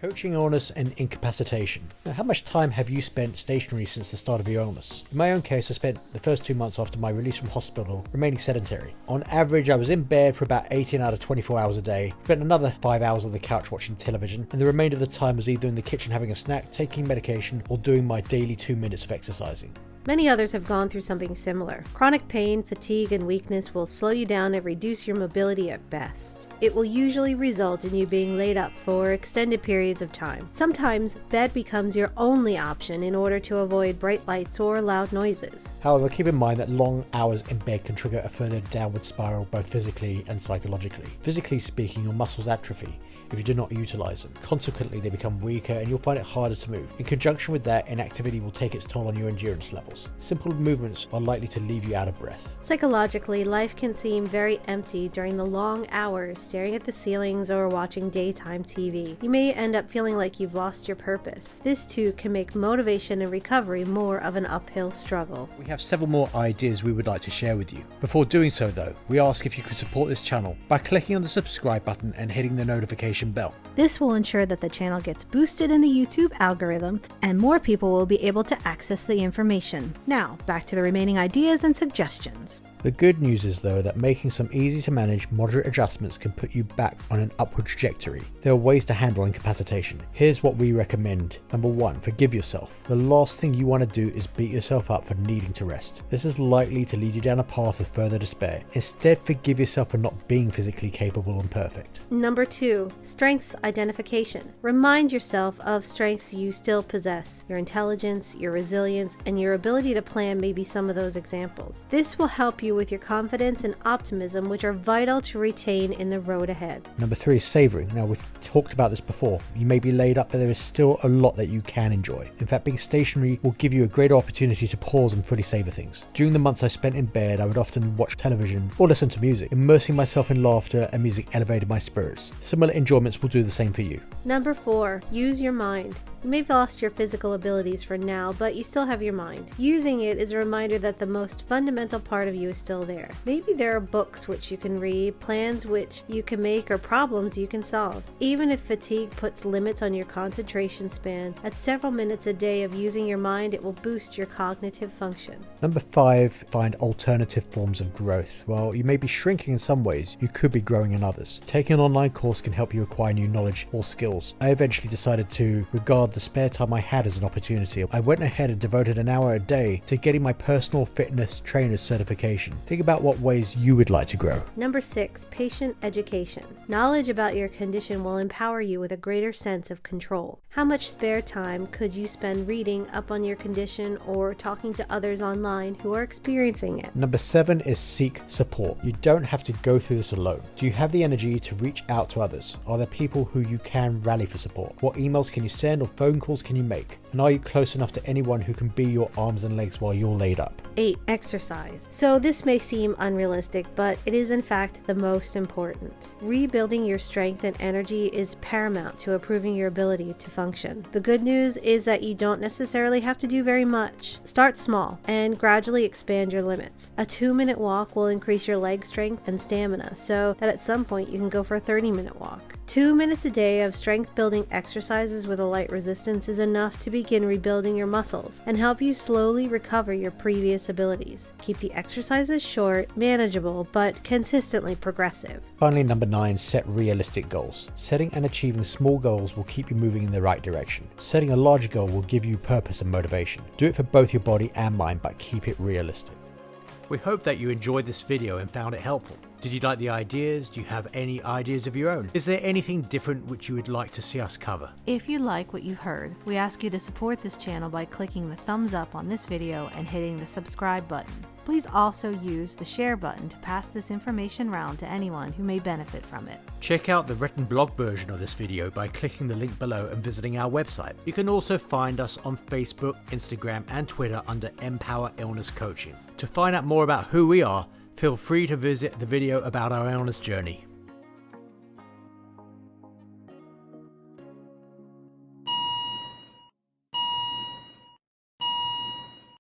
Coaching illness and incapacitation. Now, how much time have you spent stationary since the start of your illness? In my own case, I spent the first 2 months after my release from hospital remaining sedentary. On average, I was in bed for about 18 out of 24 hours a day, spent another 5 hours on the couch watching television, and the remainder of the time was either in the kitchen having a snack, taking medication, or doing my daily 2 minutes of exercising. Many others have gone through something similar. Chronic pain, fatigue, and weakness will slow you down and reduce your mobility at best. It will usually result in you being laid up for extended periods of time. Sometimes, bed becomes your only option in order to avoid bright lights or loud noises. However, keep in mind that long hours in bed can trigger a further downward spiral both physically and psychologically. Physically speaking, your muscles atrophy if you do not utilize them. Consequently, they become weaker and you'll find it harder to move. In conjunction with that, inactivity will take its toll on your endurance levels. Simple movements are likely to leave you out of breath. Psychologically, life can seem very empty during the long hours staring at the ceilings or watching daytime TV. You may end up feeling like you've lost your purpose. This too can make motivation and recovery more of an uphill struggle. We have several more ideas we would like to share with you. Before doing so though, we ask if you could support this channel by clicking on the subscribe button and hitting the notification bell. This will ensure that the channel gets boosted in the YouTube algorithm and more people will be able to access the information. Now, back to the remaining ideas and suggestions. The good news is though that making some easy to manage moderate adjustments can put you back on an upward trajectory. There are ways to handle incapacitation. Here's what we recommend. Number 1, forgive yourself. The last thing you want to do is beat yourself up for needing to rest. This is likely to lead you down a path of further despair. Instead, forgive yourself for not being physically capable and perfect. Number 2, strengths identification. Remind yourself of strengths you still possess. Your intelligence, your resilience, and your ability to plan may be some of those examples. This will help you with your confidence and optimism, which are vital to retain in the road ahead. Number 3 is savouring. Now, we've talked about this before. You may be laid up, but there is still a lot that you can enjoy. In fact, being stationary will give you a greater opportunity to pause and fully savour things. During the months I spent in bed, I would often watch television or listen to music. Immersing myself in laughter and music elevated my spirits. Similar enjoyments will do the same for you. Number 4, use your mind. You may have lost your physical abilities for now, but you still have your mind. Using it is a reminder that the most fundamental part of you is still there. Maybe there are books which you can read, plans which you can make, or problems you can solve. Even if fatigue puts limits on your concentration span, at several minutes a day of using your mind, it will boost your cognitive function. Number 5, find alternative forms of growth. While you may be shrinking in some ways, you could be growing in others. Taking an online course can help you acquire new knowledge or skills. I eventually decided to regard the spare time I had as an opportunity. I went ahead and devoted an hour a day to getting my personal fitness trainer's certification. Think about what ways you would like to grow. Number 6, patient education. Knowledge about your condition will empower you with a greater sense of control. How much spare time could you spend reading up on your condition or talking to others online who are experiencing it? Number 7 is seek support. You don't have to go through this alone. Do you have the energy to reach out to others? Are there people who you can rally for support? What emails can you send or phone calls can you make? And are you close enough to anyone who can be your arms and legs while you're laid up? 8, exercise. So this may seem unrealistic, but it is in fact the most important. Rebuilding your strength and energy is paramount to improving your ability to function. The good news is that you don't necessarily have to do very much. Start small and gradually expand your limits. A 2-minute walk will increase your leg strength and stamina so that at some point you can go for a 30-minute walk. 2 minutes a day of strength building exercises with a light resistance is enough to begin rebuilding your muscles and help you slowly recover your previous abilities. Keep the exercises short, manageable, but consistently progressive. Finally, number 9, set realistic goals. Setting and achieving small goals will keep you moving in the right direction. Setting a larger goal will give you purpose and motivation. Do it for both your body and mind, but keep it realistic. We hope that you enjoyed this video and found it helpful. Did you like the ideas? Do you have any ideas of your own? Is there anything different which you would like to see us cover? If you like what you've heard, we ask you to support this channel by clicking the thumbs up on this video and hitting the subscribe button. Please also use the share button to pass this information around to anyone who may benefit from it. Check out the written blog version of this video by clicking the link below and visiting our website. You can also find us on Facebook, Instagram and Twitter under Empower Illness Coaching. To find out more about who we are, feel free to visit the video about our illness journey.